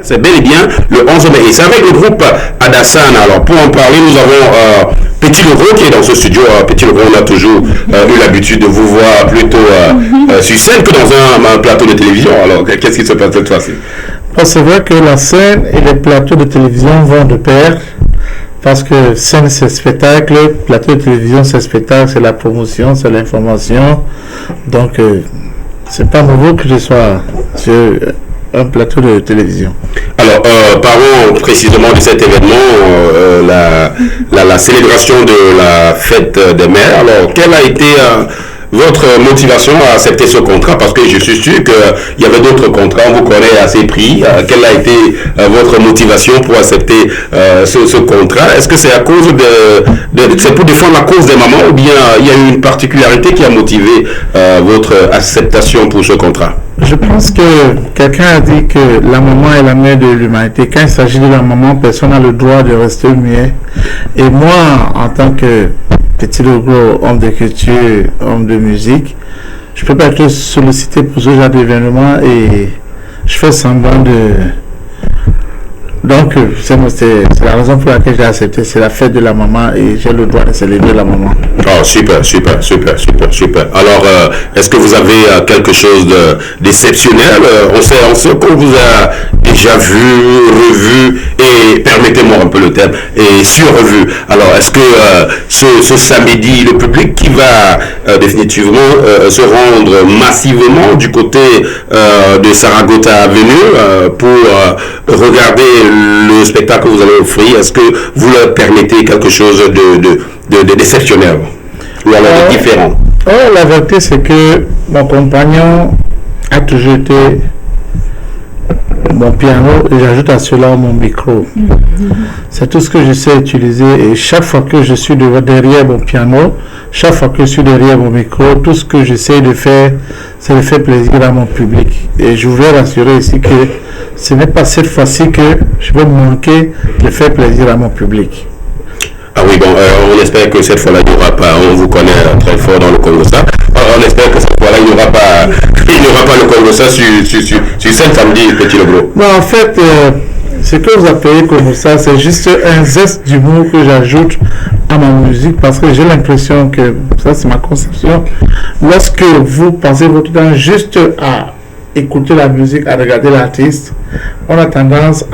C'est bel et bien le 11 mai. Et c'est avec le groupe Adassane. Alors, pour en parler, nous avons Petit Logro qui est dans ce studio. Petit Logro, on a toujours eu l'habitude de vous voir plutôt sur scène que dans un plateau de télévision. Alors, qu'est-ce qui se passe cette fois-ci? C'est vrai que la scène et les plateaux de télévision vont de pair. Parce que scène, c'est spectacle, plateau de télévision, c'est spectacle, c'est la promotion, c'est l'information. Donc, c'est pas nouveau que je sois sur un plateau de télévision. Alors, parlons précisément de cet événement, la célébration de la fête des mères. Alors, quelle a été votre motivation à accepter ce contrat? Parce que je suis sûr qu'il y avait d'autres contrats, on vous connaît à ces prix. Quelle a été votre motivation pour accepter ce contrat? Est-ce que c'est à cause c'est pour défendre la cause des mamans, ou bien il y a eu une particularité qui a motivé votre acceptation pour ce contrat? Je pense que quelqu'un a dit que la maman est la mère de l'humanité. Quand il s'agit de la maman, personne n'a le droit de rester muet. Et moi, en tant que Petit Logro, homme de culture, homme de musique, je peux pas être sollicité pour ce genre d'événement et je fais semblant de... Donc, c'est la raison pour laquelle j'ai accepté. C'est la fête de la maman et j'ai le droit de célébrer la maman. Oh, super. Alors, est-ce que vous avez quelque chose d'exceptionnel? On sait qu'on vous a déjà vu, revu et, permettez-moi un peu le terme, et surrevu. Alors, est-ce que ce samedi, le public qui va définitivement se rendre massivement du côté de Saragota Avenue pour regarder le spectacle que vous allez offrir, est-ce que vous leur permettez quelque chose d'exceptionnel ou alors de différent? La vérité, c'est que mon compagnon a toujours été mon piano et j'ajoute à cela mon micro. C'est tout ce que je sais utiliser et chaque fois que je suis derrière mon piano, chaque fois que je suis derrière mon micro, tout ce que j'essaie de faire, c'est de faire plaisir à mon public. Et je voudrais rassurer ici que ce n'est pas cette fois-ci que je vais manquer de faire plaisir à mon public. Ah oui, bon, on espère que cette fois-là, il n'y aura pas, on vous connaît très fort dans le Congo-Ça. On espère que cette fois-là, il n'y aura pas le Congo-Ça sur scène samedi, Petit Logro. Bon, en fait, ce que vous appelez Congo-Ça, c'est juste un zeste d'humour que j'ajoute à ma musique parce que j'ai l'impression que, ça c'est ma conception, lorsque vous passez votre temps juste à écouter la musique, à regarder l'artiste, on a tendance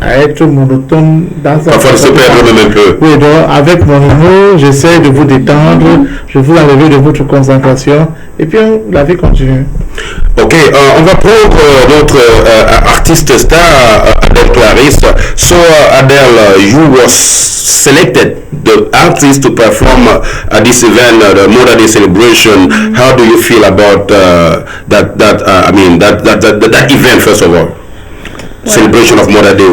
à être monotone dans sa... Parfois, se perdre même un peu. Oui, donc avec mon humour, j'essaie de vous détendre, je vous enlever de votre concentration, et puis la vie continue. Ok, on va prendre notre artiste star, Adele Clarisse. So, Adele, you was selected the artist to perform at this event, the Mother Day celebration. How do you feel about that event, first of all? Celebration of Mother Day.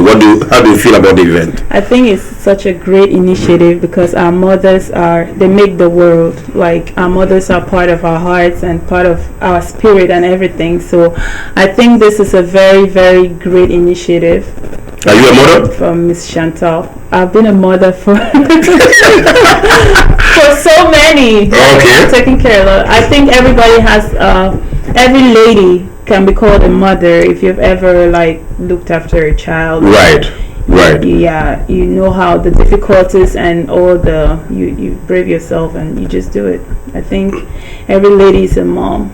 How do you feel about the event? I think it's such a great initiative because our mothers they make the world. Like, our mothers are part of our hearts and part of our spirit and everything. So I think this is a very, very great initiative. Are you a mother? From Miss Chantal. I've been a mother for for so many. Okay. Taking care of. I think everybody has every lady can be called a mother if you've ever looked after a child. Right. Yeah, you know how the difficulties and all you brave yourself and you just do it. I think every lady is a mom.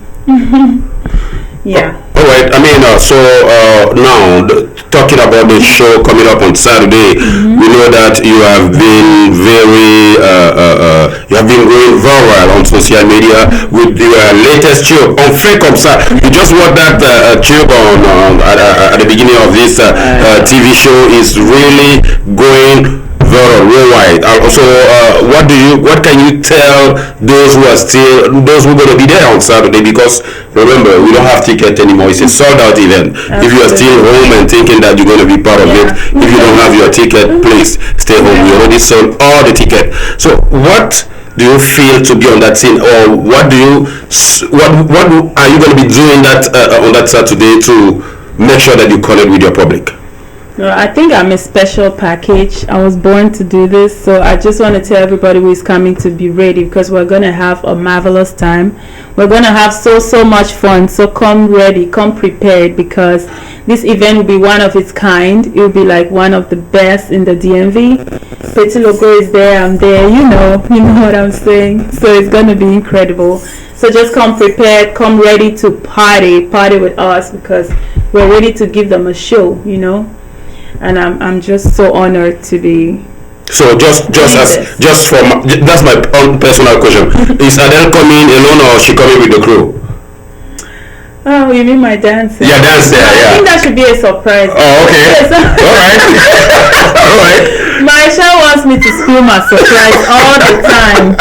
Yeah. All right. I mean, now talking about the show coming up on Saturday, we know that you have been going viral on social media with your latest tube. On fait comme ça. You just watched that tube at the beginning of this TV show is really going worldwide. Also, what can you tell those who are going to be there on Saturday? Because remember, we don't have ticket anymore. It's a sold out event. If you are still home and thinking that you're going to be part of it, if you don't have your ticket, please stay home. We already sold all the ticket. So what do you feel to be on that scene, or what are you going to be doing on that Saturday to make sure that you connect with your public? I think I'm a special package. I was born to do this, so I just want to tell everybody who is coming to be ready because we're going to have a marvelous time. We're going to have so much fun. So come ready, come prepared because this event will be one of its kind. It will be like one of the best in the DMV. Petit Logo is there, I'm there. You know what I'm saying. So it's going to be incredible. So just come prepared, come ready to party with us because we're ready to give them a show, And I'm just so honored to be. So just for that's my own personal question. Is Adele coming alone or she coming with the crew? Oh, you mean my dancer? Yeah, dance there. Yeah. I think that should be a surprise. Oh, okay. All right. All right. Maisha wants me to spill my surprise all the time.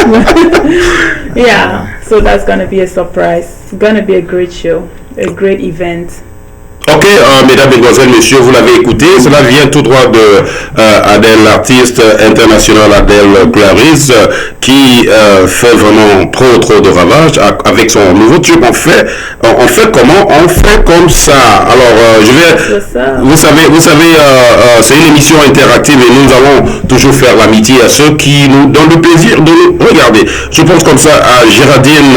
Yeah, so that's gonna be a surprise. It's gonna be a great show, a great event. Ok, mesdames, mesdemoiselles, messieurs, vous l'avez écouté, cela vient tout droit de Adele, l'artiste internationale Adele Clarisse, qui fait vraiment trop de ravages avec son nouveau tube. On fait comment? On fait comme ça. Alors, vous savez, c'est une émission interactive et nous allons toujours faire l'amitié à ceux qui nous donnent le plaisir de nous regarder. Je pense comme ça à Géraldine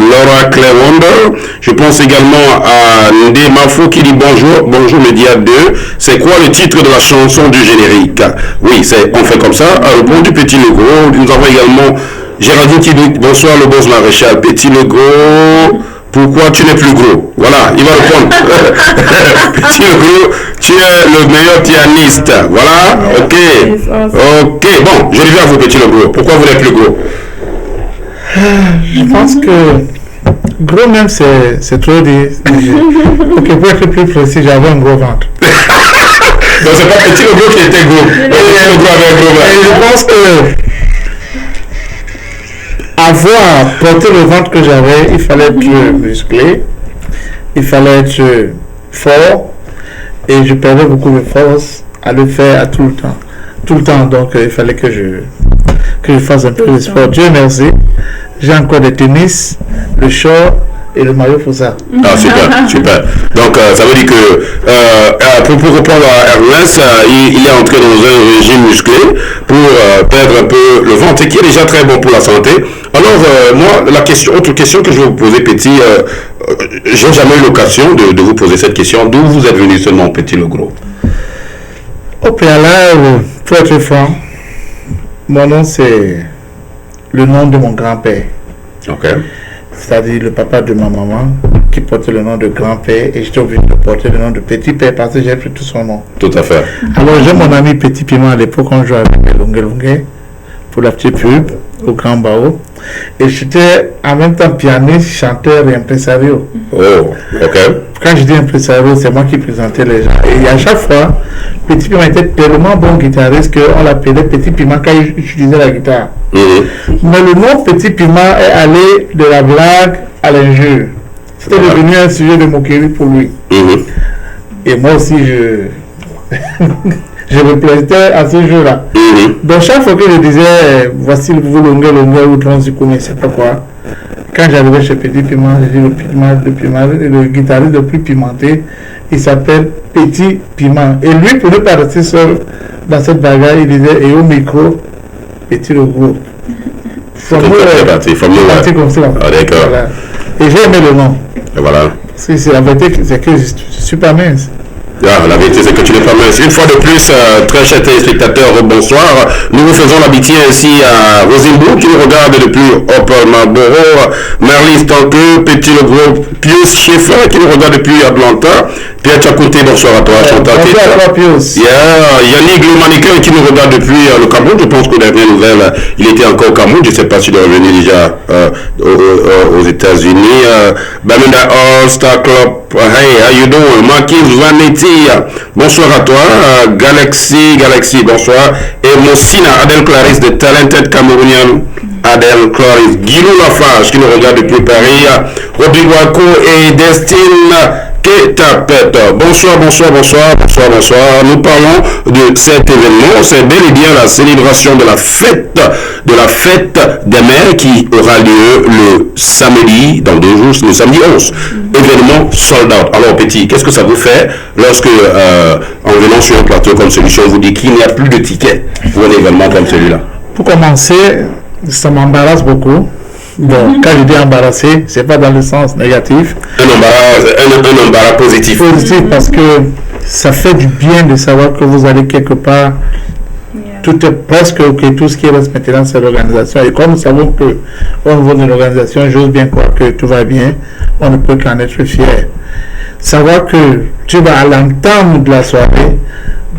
Laura Claire Wonder. Je pense également à Ndé Mafou qui dit bonjour Média 2. C'est quoi le titre de la chanson du générique? Oui, on fait comme ça. Répond du Petit Le Gros. Nous avons également Géraldine qui dit bonsoir le boss maréchal. Petit Le Gros, pourquoi tu n'es plus gros? Voilà, il va répondre. Petit Le Gros, tu es le meilleur pianiste. Voilà, ok. Ok, bon, je reviens à vous Petit Le Gros. Pourquoi vous n'êtes plus gros? Je pense que gros même c'est trop dit. Ok, pour être plus précis, j'avais un gros ventre. Donc c'est pas Petit Le Gros qui était gros. Petit Le Gros avait un gros ventre. Et je pense que avoir porté le ventre que j'avais, il fallait être musclé, il fallait être fort et je perdais beaucoup de force à le faire à tout le temps. Donc il fallait que je fasse un peu de sport. Dieu merci, j'ai encore des tennis, le short et le maillot pour ça. Ah super. Donc ça veut dire que pour répondre à Ernest, il est entré dans un régime musclé pour perdre un peu le ventre, qui est déjà très bon pour la santé. Alors moi, autre question que je vais vous poser, Petit, j'ai jamais eu l'occasion de vous poser cette question. D'où vous êtes venu seulement, Petit Le Gros? Au préalable, pour être franc, mon nom c'est le nom de mon grand-père. Ok. C'est-à-dire le papa de ma maman qui portait le nom de grand-père et j'étais obligé de porter le nom de petit-père parce que j'ai pris tout son nom. Tout à fait. Alors j'ai mon ami Petit Piment à l'époque, on jouait avec Longue pour la petite pub au Grand Bao et j'étais en même temps pianiste, chanteur et impresario. Oh, ok. Quand je dis impresario, c'est moi qui présentais les gens et à chaque fois, Petit Piment était tellement bon guitariste qu'on l'appelait Petit Piment quand il utilisait la guitare. Mais le nom Petit Piment est allé de la blague à l'injure. C'était devenu un sujet de moquerie pour lui. Et moi aussi, je me plaisais à ce jeu-là. Donc chaque fois que je disais voici le nouveau longueur ou transico, mais c'est pas quoi. Quand j'arrivais chez Petit Piment, j'ai dit le guitariste le plus pimenté, il s'appelle Petit Piment. Et lui, pour ne pas rester seul dans cette bagarre, il disait et au micro, Petit Le Gros. Parti comme ça. Ah, d'accord. Voilà. Et j'ai aimé le nom. Et voilà. C'est la vérité, c'est que je suis super mince. Ah, la vérité, c'est que tu n'es pas mince. Une fois de plus, très chers téléspectateurs, bonsoir. Nous vous faisons l'amitié ainsi à Rosenbourg qui nous regarde depuis Upper Marlboro, Marlene Stanke, Petit Le Gros, Pius Schaeffer qui nous regarde depuis Atlanta, Pierre Tchakouté, bonsoir à toi, Chantal. Bonsoir à toi, Pius. Yannick le mannequin qui nous regarde depuis le Cameroun. Je pense que dernière nouvelle, il était encore au Cameroun. Je ne sais pas s'il est revenu déjà aux États-Unis. Bamenda All Star Club. Hey, how you doing? Marquis Vanetti. Bonsoir à toi. Galaxy, bonsoir. Et Moussina, Adele Clarisse, de Talented Cameroonian. Adele Clarisse. Guilou Lafarge qui nous regarde depuis Paris. Rodrigo Aco et Destine Ketapet. Bonsoir. Nous parlons de cet événement. C'est bel et bien la célébration de la fête des mères qui aura lieu le samedi, dans 2 jours, le samedi 11. Événement sold out. Alors Petit, qu'est-ce que ça vous fait lorsque, en venant sur un plateau comme celui-ci, on vous dit qu'il n'y a plus de tickets pour un événement comme celui-là? Pour commencer, ça m'embarrasse beaucoup. Bon, quand je dis embarrassé, c'est pas dans le sens négatif. Un embarras positif. Positif parce que ça fait du bien de savoir que vous allez quelque part. Tout est presque ok, tout ce qui reste maintenant c'est l'organisation. Et comme nous savons que au niveau de l'organisation, j'ose bien croire que tout va bien, on ne peut qu'en être fier. Savoir que tu vas à l'entame de la soirée,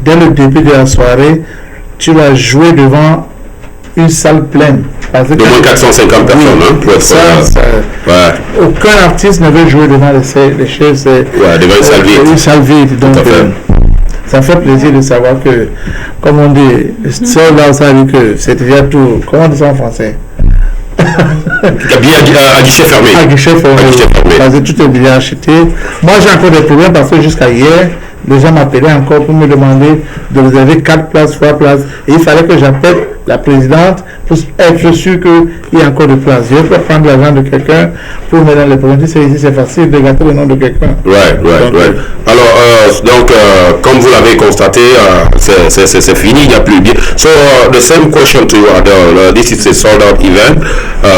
dès le début de la soirée, tu vas jouer devant une salle pleine. De moins 450 personnes, hein, pour être ouais. Aucun artiste ne veut jouer devant les chaises. Devant une salle vide. Donc, ça fait plaisir de savoir que, comme on dit, là, ça veut dire que c'est déjà tout. Comment on dit ça en français? À guichet fermé. À guichet fermé. Parce que tout est bien acheté. Moi, j'ai encore des problèmes parce que jusqu'à hier, les gens m'appelaient encore pour me demander de réserver 4 places, 3 places. Et il fallait que j'appelle la présidente pour être sûr qu'il y a encore de place. Je peux prendre l'argent de quelqu'un pour me donner les produits. C'est facile de gâter le nom de quelqu'un. Right. Alors, comme vous l'avez constaté, c'est fini, il n'y a plus de. So, the same question to you, Adele. This is a sold out event,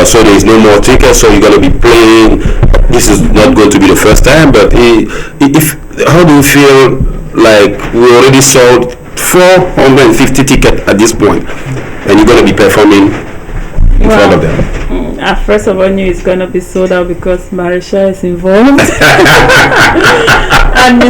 so there is no more tickets, so you're going to be playing. This is not going to be the first time, but how do you feel like we already sold 450 tickets at this point, and you're going to be performing in front of them? I first of all knew it's going to be sold out because Marisha is involved. And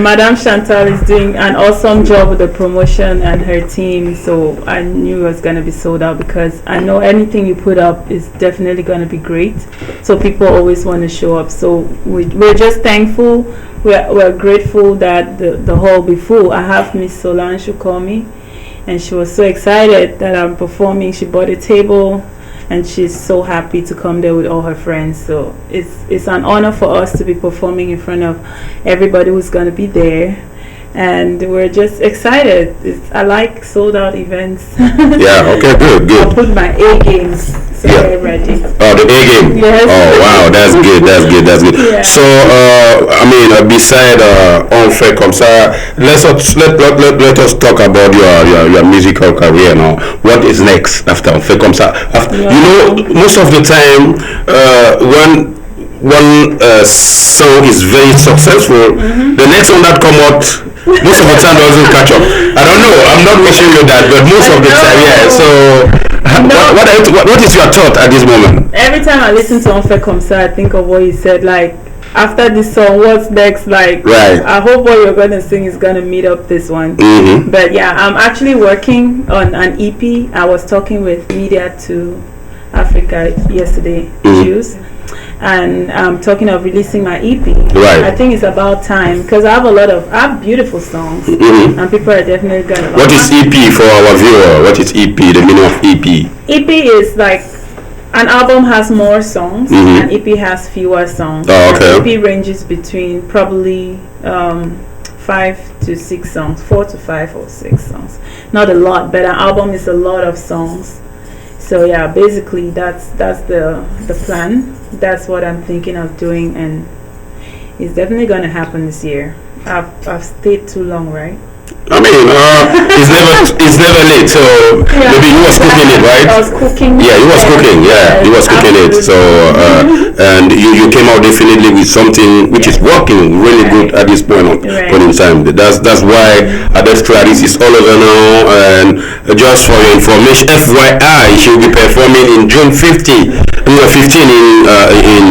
Madame Chantal is doing an awesome job with the promotion and her team. So I knew it was going to be sold out because I know anything you put up is definitely going to be great. So people always want to show up. So we're just thankful. We're grateful that the hall be full. I have Miss Solange who called me, and she was so excited that I'm performing. She bought a table, and she's so happy to come there with all her friends. So it's an honor for us to be performing in front of everybody who's going to be there. And we're just excited. I like sold out events. Yeah, okay, good. I'll put my A games so we're ready. Oh, the A game? Yes. Oh, wow, that's good. Yeah. So, beside On Fait Comme Ça, let us talk about your musical career now. What is next after On Fait Comme Ça? Most of the time, when one song is very successful, the next one that come out most of the time doesn't catch up. I don't know, I'm not wishing you that, but most of the time, yeah. So what is your thought at this moment? Every time I listen to On Fait Comme Ça, I think of what he said, like, after this song, what's next? Like, right. I hope what you're gonna sing is gonna meet up this one. But yeah, I'm actually working on an EP. I was talking with Media to Africa yesterday, Tuesday. And I'm talking of releasing my EP. Right. I think it's about time because I have beautiful songs, and people are definitely gonna. What is EP for our viewer? What is EP? The meaning of EP? EP is like an album has more songs, and EP has fewer songs. Oh, okay. And EP ranges between probably 5 to 6 songs, 4 to 5 or 6 songs. Not a lot, but an album is a lot of songs. So yeah, basically that's the plan. That's what I'm thinking of doing, and it's definitely gonna happen this year. I've stayed too long, right? I mean, it's never late. So maybe you was cooking it, right? I was cooking. Yeah, you was cooking. Yeah, you was cooking it. So and you came out definitely with something which is working really good at this point in time. That's why Adele Travis is all over now. And just for your information, FYI, she will be performing in June 15 in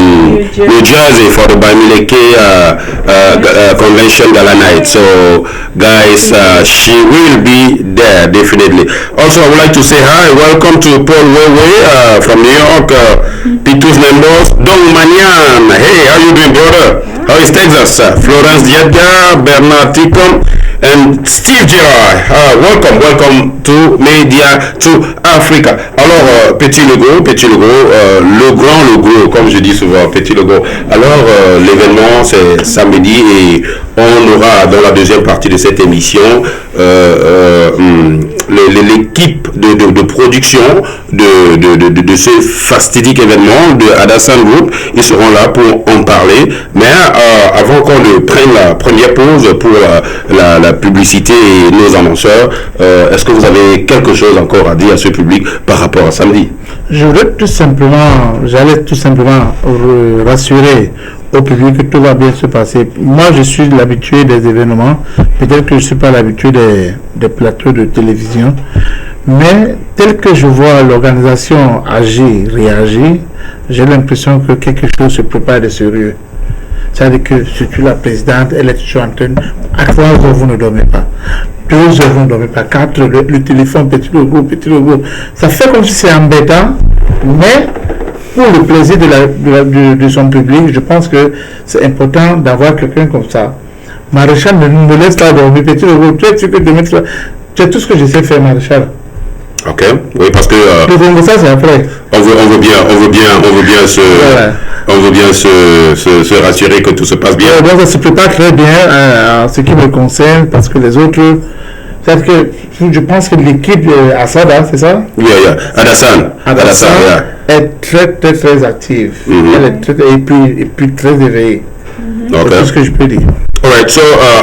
New Jersey for the Bamileke Convention Gala Night. So guys, she will be there definitely. Also, I would like to say hi, welcome to Paul Wewe from New York, P2's members, Dong Manian. Hey, how you doing, brother? How is Texas? Florence Diedga, Bernard Ticom, and Steve Gerard. Welcome to Media to Africa. Alors, Petit le Gros, le grand, le gros, comme je dis souvent, Petit le Gros. Alors, l'événement, c'est samedi et on aura dans la deuxième partie de cette émission l'équipe de production de ce fastidique événement de Adassan Group. Ils seront là pour en parler. Mais avant qu'on ne prenne la première pause pour la publicité et nos annonceurs, est-ce que vous avez quelque chose encore à dire à ce public par rapport à samedi? J'allais tout simplement rassurer au public que tout va bien se passer. Moi, je suis l'habitué des événements. Peut-être que je ne suis pas l'habitué des plateaux de télévision. Mais tel que je vois l'organisation agir, réagir, j'ai l'impression que quelque chose se prépare de sérieux. C'est-à-dire que surtout la présidente, elle est toujours en train. À 3 heures, vous ne dormez pas. 2 heures, vous ne dormez pas. 4 heures, le téléphone, petit logo. Ça fait comme si c'est embêtant, mais pour le plaisir de son public, je pense que c'est important d'avoir quelqu'un comme ça. Maréchal ne nous laisse pas dormir. Petit logo, tu as tout ce que je sais faire, Maréchal. Ok, oui, parce que ça, c'est après. On veut bien se rassurer que tout se passe bien. Donc ça se prépare très bien en ce qui me concerne, parce que les autres, c'est-à-dire que je pense que l'équipe Assada, c'est ça? Oui, Adassan, est très active. Elle est et puis très éveillée. C'est tout ce que je peux dire. Alright, so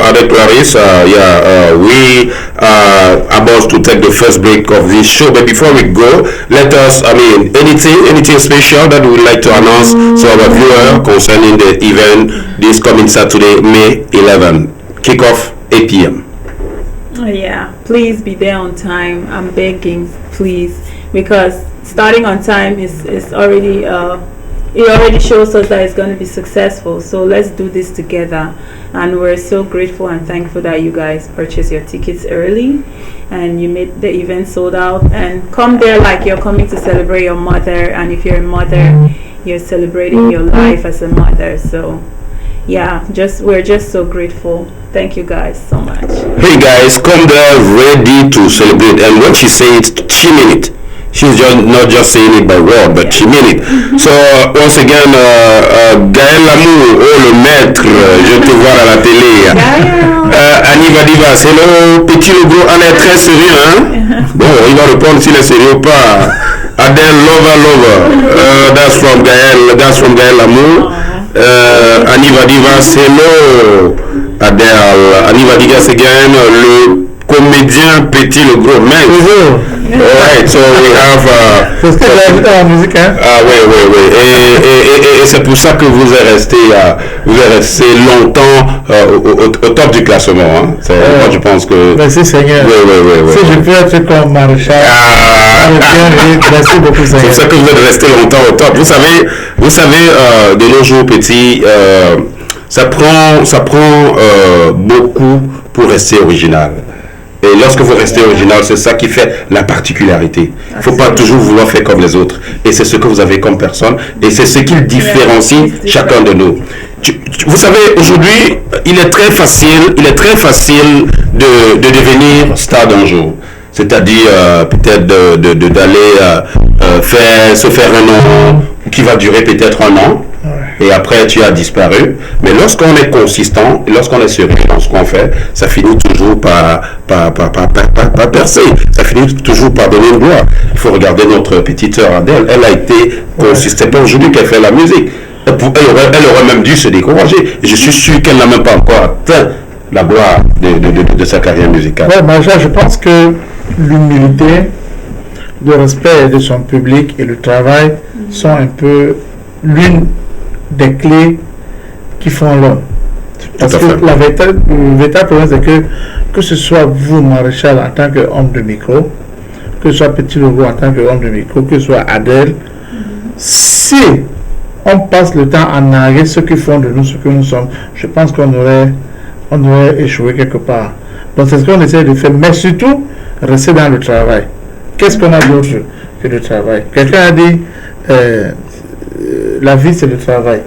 avec Clarisse, we are about to take the first break of this show. But before we go, let us, anything special that we would like to announce to our viewer concerning the event this coming Saturday, May 11, kickoff 8 p.m. Yeah, please be there on time. I'm begging, please, because starting on time is already it already shows us that it's going to be successful. So let's do this together. And we're so grateful and thankful that you guys purchased your tickets early and you made the event sold out. And come there like you're coming to celebrate your mother. And if you're a mother, you're celebrating your life as a mother. So yeah, we're just so grateful. Thank you guys so much. Hey guys, come there ready to celebrate. And when she says it, she mean it. She's not just saying it by word, but she mean it. So, once again, Gaël Lamour, le maître, je te vois à la télé. Annie Vadivas, hello, Petit le Gros, on est très sérieux, hein? Bon, il va répondre s'il est sérieux ou pas. Adèle Lover, that's from Gaël Lamour. Annie Vadivas, hello, Adèle. Annie Vadivas again, le comédien Petit le Gros, maître. Alright, so we have. C'est ce que j'ai invité à la musique, hein? Oui. Et c'est pour ça que vous êtes resté longtemps au top du classement. Hein? Moi, je pense que. Merci Seigneur. Oui. Si je peux être comme Maréchal. Merci beaucoup Seigneur. C'est pour ça que vous êtes resté longtemps au top. Vous savez, de nos jours, Petit, ça prend beaucoup pour rester original. Et lorsque vous restez original, c'est ça qui fait la particularité. Il ne faut pas toujours vouloir faire comme les autres. Et c'est ce que vous avez comme personne. Et c'est ce qui différencie chacun de nous. Vous savez, aujourd'hui, il est très facile de devenir star d'un jour. C'est-à-dire peut-être d'aller se faire un nom qui va durer peut-être un an. Et après tu as disparu. Mais lorsqu'on est consistant, lorsqu'on est sérieux dans ce qu'on fait, ça finit toujours par percer. Ça finit toujours par donner une gloire. Il faut regarder notre petite sœur Adèle. Elle a été consistante. C'est pas aujourd'hui qu'elle fait la musique. Elle aurait même dû se décourager. Et je suis sûr qu'elle n'a même pas encore atteint la gloire de sa carrière musicale. Ouais, Maja, je pense que l'humilité, le respect de son public et le travail sont un peu l'une des clés qui font l'homme. Parce que le véritable problème, c'est que ce soit vous, Maréchal, en tant qu'homme de micro, que ce soit Petit Logo en tant qu'homme de micro, que ce soit Adèle, si on passe le temps à narguer ceux qui font de nous ce que nous sommes, je pense qu'on aurait échoué quelque part. Donc c'est ce qu'on essaie de faire, mais surtout, rester dans le travail. Qu'est-ce qu'on a d'autre que le travail? Quelqu'un a dit la vie c'est le travail.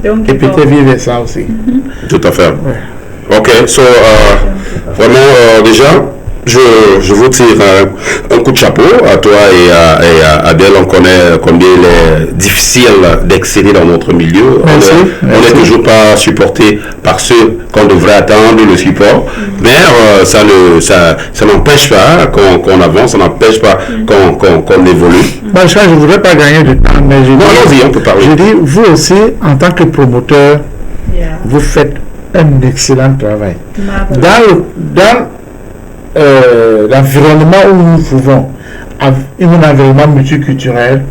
Et peut-être vivre ça aussi. Tout à fait. Ok, so, vraiment, déjà, je vous tire un coup de chapeau à toi et à Adèle. On connaît combien il est difficile d'exceller dans notre milieu. On n'est toujours pas supporté par ceux qu'on devrait attendre le support, mais ça n'empêche pas qu'on avance, ça n'empêche pas qu'on évolue. Je ne voudrais pas gagner du temps, mais allons-y, on peut parler. Je dis, vous aussi, en tant que promoteur, vous faites un excellent travail. Dans l'environnement où nous vivons, un environnement multiculturel,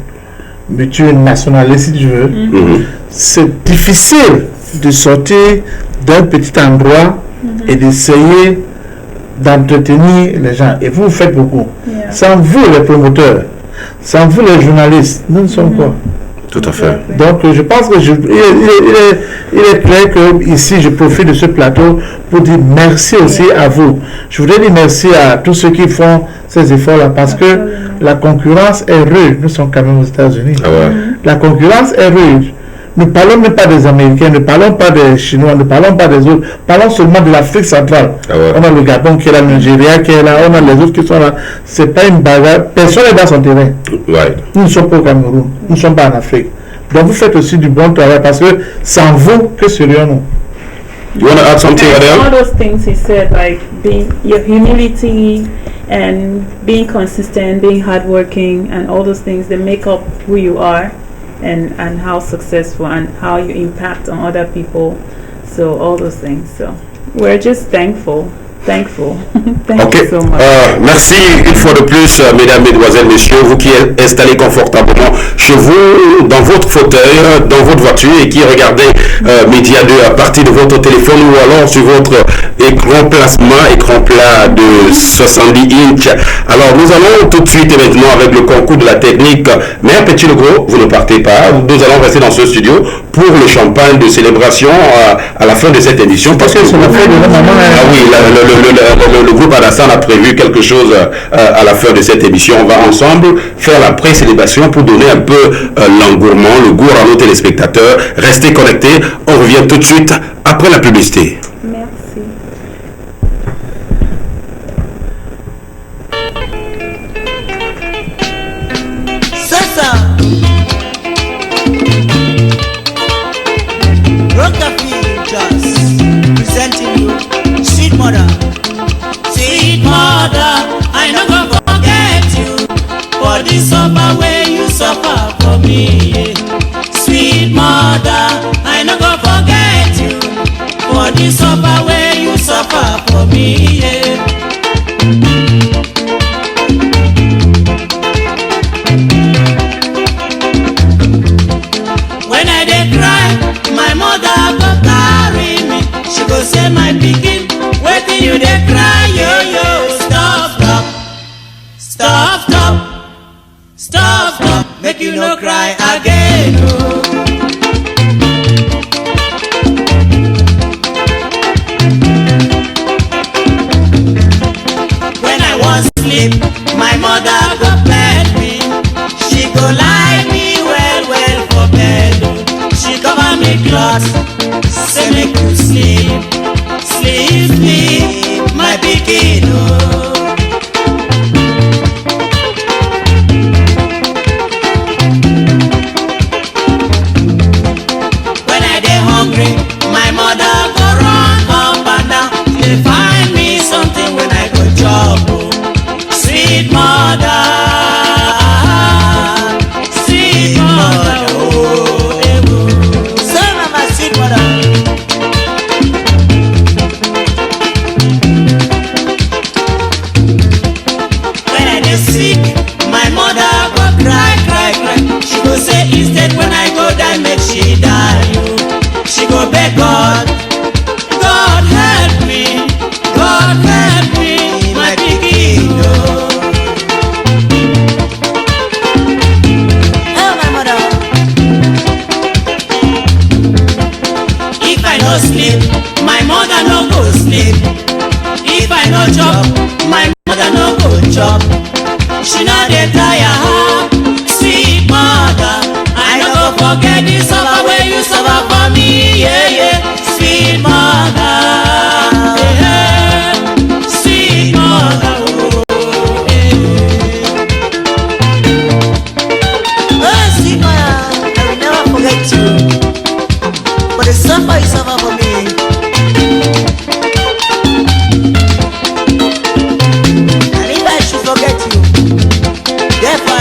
multinationaliste, si tu veux, c'est difficile de sortir d'un petit endroit et d'essayer d'entretenir les gens. Et vous faitt beaucoup. Sans vous, les promoteurs, sans vous, les journalistes, nous ne sommes quoi? Tout à fait. Donc, je pense que il est clair que ici, je profite de ce plateau pour dire merci aussi à vous. Je voudrais dire merci à tous ceux qui font ces efforts-là parce que la concurrence est rude. Nous sommes quand même aux États-Unis. La concurrence est rude. Ne parlons même pas des Américains, ne parlons pas des Chinois, ne parlons pas des autres. Parlons seulement de l'Afrique centrale. On a le Gabon qui est là, le Nigeria qui est là, on a les autres qui sont là. C'est pas une bagarre. Personne n'est dans son terrain. Nous ne sommes pas au Cameroun, nous ne sommes pas en Afrique. Donc vous faites aussi du bon travail parce que sans vous, que serions-nous? You want to add something, Adele? All those things he said, like your humility and being consistent, being hardworking, and all those things, they make up who you are. And how successful and how you impact on other people. So all those things. So we're just thankful. Thank you so much. Merci une fois de plus, mesdames, mesdemoiselles, messieurs, vous qui êtes installés confortablement chez vous, dans votre fauteuil, dans votre voiture et qui regardez Média 2 à partir de votre téléphone ou alors sur votre écran plat de 70 inch. Alors nous allons tout de suite et maintenant avec le concours de la technique. Mais un petit le gros, vous ne partez pas. Nous allons rester dans ce studio pour le champagne de célébration à la fin de cette émission. Parce que c'est la fin de la maman. Ah oui, le groupe Alassane a prévu quelque chose à la fin de cette émission. On va ensemble faire la pré-célébration pour donner un peu l'engourement, le goût à nos téléspectateurs. Restez connectés. On revient tout de suite après la publicité. Merci. C'est ça. Rockabilly Jazz presenting you Sweet Mother. Sweet Mother, I no go forget you for the suffer where you suffer for me. Sweet Mother, I no go forget you for the suffer where you suffer for me. When I dey cry, my mother go carry me. She go say, my pikin, wetin you dey cry, yo yo? Stop, make you no cry again. Oh. When I want sleep, my mother go bed me. She go lie me well for bed. Oh. She cover me cloth, say make you sleep, my pikin. Oh. When I dey hungry, my mother go run up and down. She find me something when I go chop. Oh. Sweet mother.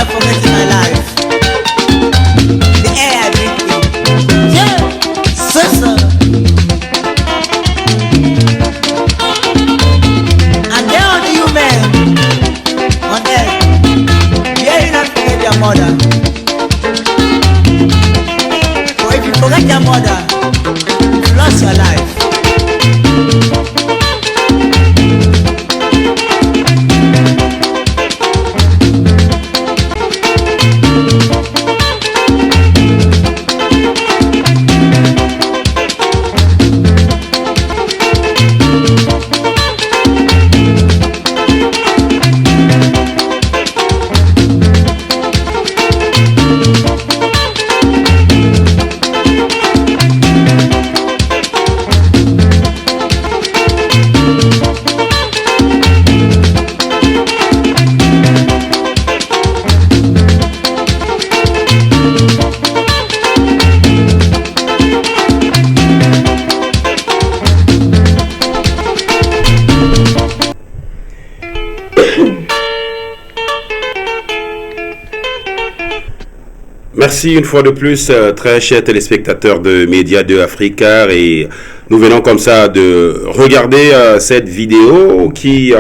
I forget in my life? The air I breathe in. Yeah, so. And there are the human on earth. Yeah, you not forget your mother. For if you forget your mother, you lost your life. Merci une fois de plus, très chers téléspectateurs de Média 2 Africa, et nous venons comme ça de regarder cette vidéo qui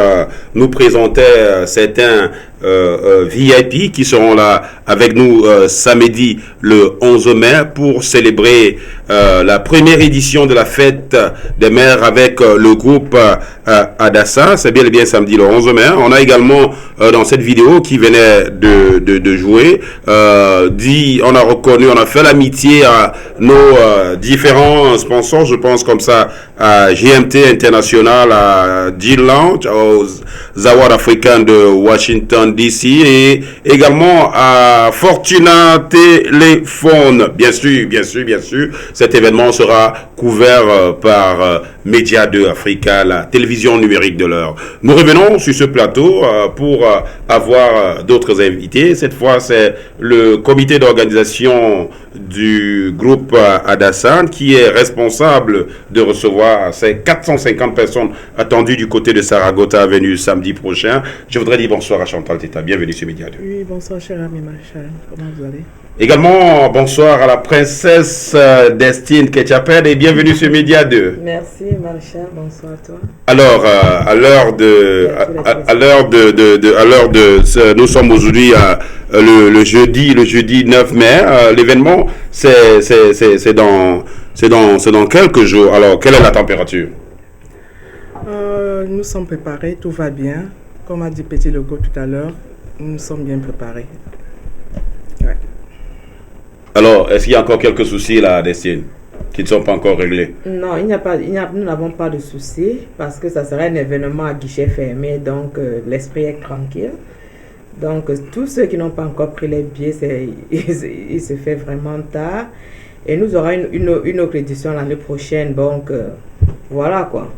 nous présentait certains VIP qui seront là avec nous samedi le 11 mai pour célébrer la première édition de la fête des mères avec le groupe Adassa. C'est bien et bien samedi le 11 mai. On a également dans cette vidéo qui venait de jouer, on a reconnu, on a fait l'amitié à nos différents sponsors, je pense comme ça à GMT International, à G-Lounge, aux Zawad Africains de Washington DC et également à Fortuna Téléphone. Bien sûr, cet événement sera couvert par Média 2 Africa, la télévision numérique de l'heure. Nous revenons sur ce plateau pour avoir d'autres invités. Cette fois, c'est le comité d'organisation du groupe Adassa qui est responsable de recevoir ces 450 personnes attendues du côté de Saragota Avenue samedi prochain. Je voudrais dire bonsoir à Chantal Teta. Bienvenue sur Média 2. Oui, bonsoir cher ami Marshall. Comment vous allez? Également, bonsoir à la princesse Destine Ketchaped et bienvenue sur Média 2. Merci Marshall, bonsoir à toi. Alors, nous sommes aujourd'hui le jeudi 9 mai. L'événement, c'est dans quelques jours. Alors, quelle est la température? Nous sommes préparés, tout va bien. Comme a dit Petit Logo tout à l'heure, nous sommes bien préparés. Ouais. Alors, est-ce qu'il y a encore quelques soucis là, Destine, qui ne sont pas encore réglés? Non, nous n'avons pas de soucis parce que ça sera un événement à guichet fermé, donc l'esprit est tranquille. Donc, tous ceux qui n'ont pas encore pris les billets, il se fait vraiment tard. Et nous aurons une autre édition l'année prochaine, donc voilà quoi.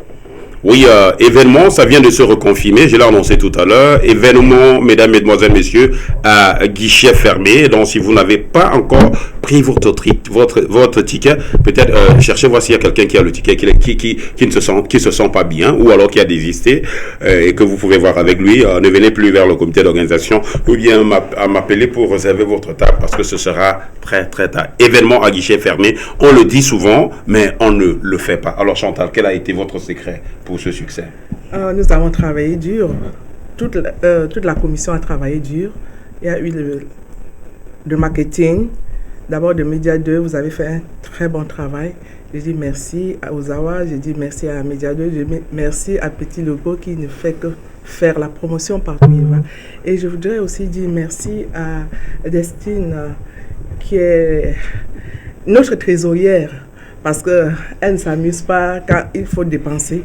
Oui, événement, ça vient de se reconfirmer, je l'ai annoncé tout à l'heure, événement, mesdames, mesdemoiselles, messieurs, à guichet fermé. Donc, si vous n'avez pas encore pris votre ticket, peut-être cherchez voir s'il y a quelqu'un qui a le ticket, qui ne se sent pas bien, ou alors qui a désisté, et que vous pouvez voir avec lui. Ne venez plus vers le comité d'organisation, ou bien à m'appeler pour réserver votre table, parce que ce sera très, très tard. Événement à guichet fermé, on le dit souvent, mais on ne le fait pas. Alors, Chantal, quel a été votre secret pour ce succès? Nous avons travaillé dur. Toute la commission a travaillé dur. Il y a eu le marketing. D'abord de Média 2, vous avez fait un très bon travail. Je dis merci à Ozawa, je dis merci à Média 2, je dis merci à Petit Logo qui ne fait que faire la promotion partout où il va. Et je voudrais aussi dire merci à Destine qui est notre trésorière, parce qu'elle ne s'amuse pas quand il faut dépenser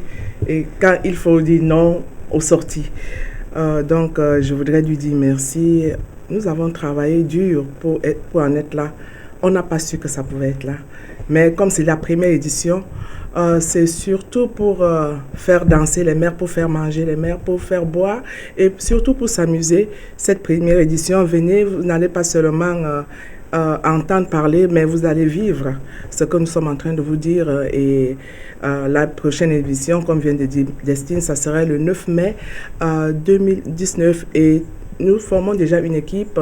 et quand il faut dire non aux sorties. Donc, je voudrais lui dire merci. Nous avons travaillé dur pour en être là. On n'a pas su que ça pouvait être là. Mais comme c'est la première édition, c'est surtout pour faire danser les mères, pour faire manger les mères, pour faire boire et surtout pour s'amuser. Cette première édition, venez, vous n'allez pas seulement entendre parler, mais vous allez vivre ce que nous sommes en train de vous dire. Et la prochaine édition, comme vient de dire Destine, ça serait le 9 mai 2019 et nous formons déjà une équipe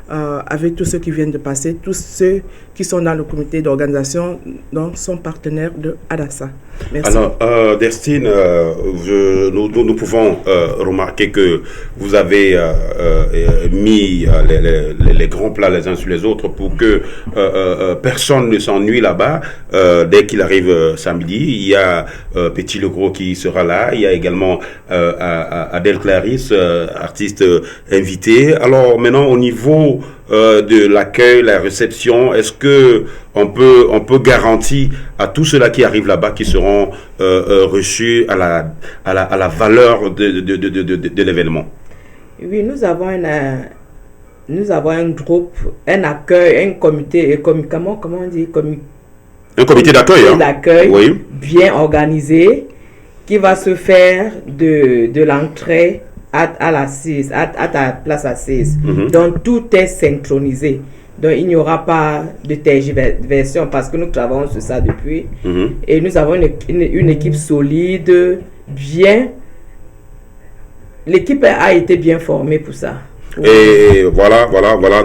avec tous ceux qui viennent de passer, tous ceux qui sont dans le comité d'organisation, donc sont partenaires de Adassa. Merci. Alors, Destine, nous pouvons remarquer que vous avez mis les grands plats les uns sur les autres pour que personne ne s'ennuie là-bas. Dès qu'il arrive samedi, il y a Petit Le Gros qui sera là. Il y a également Adèle Clarisse, artiste invitée. Alors maintenant, au niveau de l'accueil, la réception, est-ce que on peut garantir à tous ceux-là qui arrivent là-bas qui seront reçus à la valeur de l'événement? Oui, nous avons un groupe, un accueil, un comité, comment on dit, un comité d'accueil, oui, bien organisé, qui va se faire de l'entrée à l'assise, à ta place assise. Donc tout est synchronisé. Donc il n'y aura pas de tergiversation parce que nous travaillons sur ça depuis. Et nous avons une équipe solide, bien. L'équipe a été bien formée pour ça. Et voilà.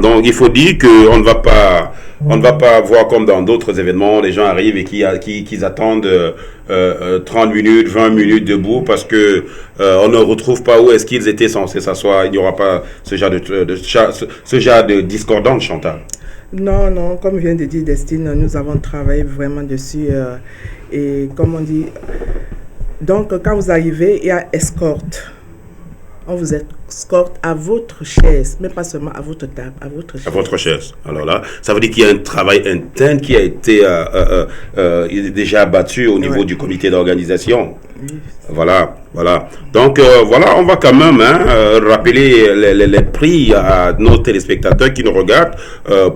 Donc il faut dire qu'on ne va pas voir comme dans d'autres événements, les gens arrivent et qui attendent 30 minutes, 20 minutes debout parce que on ne retrouve pas où est-ce qu'ils étaient censés s'asseoir. Il n'y aura pas ce genre de discordance, Chantal. Non, comme vient de dire Destine, nous avons travaillé vraiment dessus et comme on dit, donc quand vous arrivez, il y a escorte. On vous escorte à votre chaise, mais pas seulement à votre table, à votre chaise. À votre chaise. Alors là, ça veut dire qu'il y a un travail interne qui a été déjà abattu au niveau du comité d'organisation. Oui. Voilà. Donc, on va quand même rappeler les prix à nos téléspectateurs qui nous regardent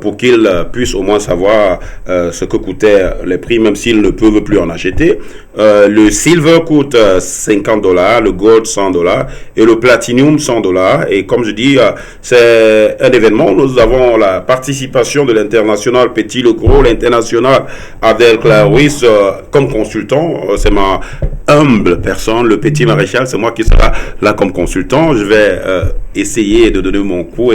pour qu'ils puissent au moins savoir ce que coûtaient les prix, même s'ils ne peuvent plus en acheter. Le silver coûte $50, le gold $100 et le platinum $100. Et comme je dis, c'est un événement. Nous avons la participation de l'international Petit Le Gros, l'international Adèle Clarisse comme consultant. C'est ma humble personne, le Petit Maréchal, c'est moi qui sera là comme consultant. Je vais essayer de donner mon coup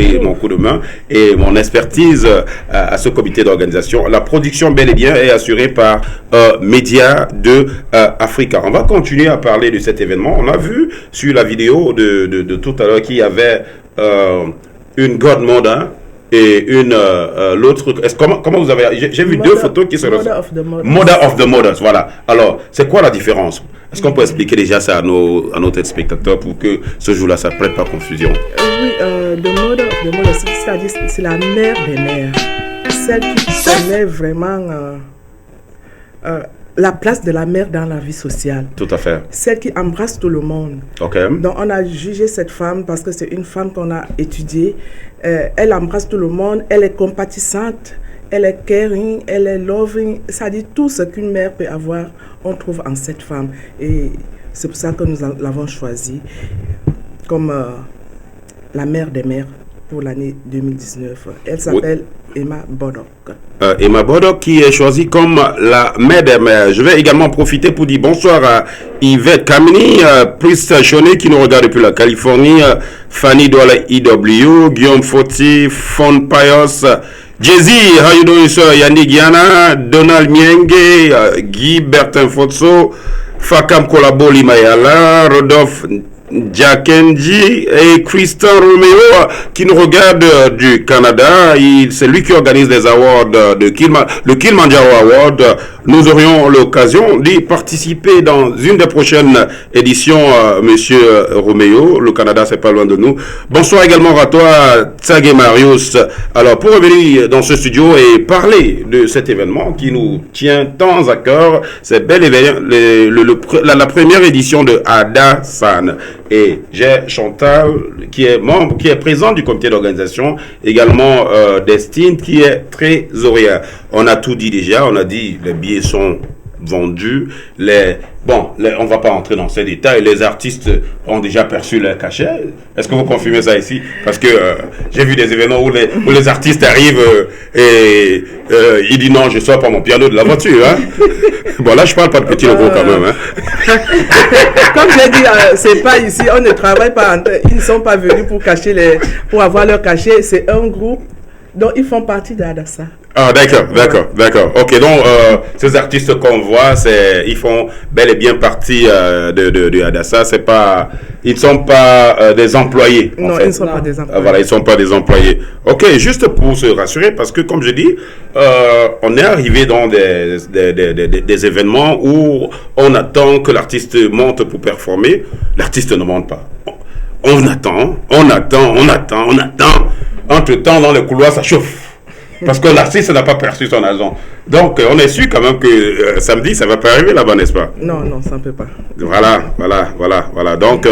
de main et mon expertise à ce comité d'organisation. La production bel et bien est assurée par Média de Africa. On va continuer à parler de cet événement. On a vu sur la vidéo de tout à l'heure qu'il y avait une godmother et l'autre. Comment vous avez... J'ai vu deux photos qui se ressemblent. Mother of the Mothers, voilà. Alors, c'est quoi la différence? Est-ce qu'on peut expliquer déjà ça à nos téléspectateurs pour que ce jour-là, ça ne prête pas confusion? Oui, the Mother of the Mothers, c'est-à-dire c'est la mère des mères. Celle qui connaît vraiment la place de la mère dans la vie sociale. Tout à fait. Celle qui embrasse tout le monde. Ok. Donc, on a jugé cette femme parce que c'est une femme qu'on a étudiée. Elle embrasse tout le monde, elle est compatissante, elle est caring, elle est loving. Ça dit tout ce qu'une mère peut avoir, on trouve en cette femme. Et c'est pour ça que nous l'avons choisie comme la mère des mères pour l'année 2019. Elle s'appelle Emma Bodok. Emma Bodok qui est choisie comme la mère des mères. Je vais également profiter pour dire bonsoir à Yvette Kamini, Priest Choné qui nous regarde depuis la Californie, Fanny Douala IW, Guillaume Foti, Fon Payos, Jay-Z, how you doing sir? Yannick Yana, Donald Mienge, Guy Bertin Fotso, Fakam Kolabo Limayala, Rodolphe Jakenji et Christian Romeo qui nous regarde du Canada. C'est lui qui organise les awards le Kilimanjaro Award. Nous aurions l'occasion d'y participer dans une des prochaines éditions, monsieur Romeo. Le Canada, c'est pas loin de nous. Bonsoir également à toi, Tsagé Marius. Alors, pour revenir dans ce studio et parler de cet événement qui nous tient tant à cœur, c'est bel événement, la première édition de Adassan. Et j'ai Chantal qui est présent du comité d'organisation, également Destine qui est trésorière. On a tout dit déjà, on a dit les billets sont vendu. On va pas entrer dans ces détails. Les artistes ont déjà perçu leur cachet. Est-ce que vous confirmez ça ici? Parce que j'ai vu des événements où les artistes arrivent et ils disent non, je sors pas mon piano de la voiture. Hein? Bon, là, je parle pas de petits locaux quand même. Hein? Comme j'ai dit, c'est pas ici, on ne travaille pas. Ils ne sont pas venus pour avoir leur cachet. C'est un groupe dont ils font partie d'Adassa. Ah, d'accord. Ok, donc ces artistes qu'on voit, ils font bel et bien partie de Adassa. Ils ne sont pas des employés. Non, ils ne sont pas des employés. Voilà, ils ne sont pas des employés. Ok, juste pour se rassurer, parce que comme je dis, on est arrivé dans des événements où on attend que l'artiste monte pour performer. L'artiste ne monte pas. On attend. Entre-temps, dans le couloir, ça chauffe. Parce que l'artiste n'a pas perçu son argent. Donc, on est sûr quand même que samedi, ça ne va pas arriver là-bas, n'est-ce pas? Non, ça ne peut pas. Voilà. Donc,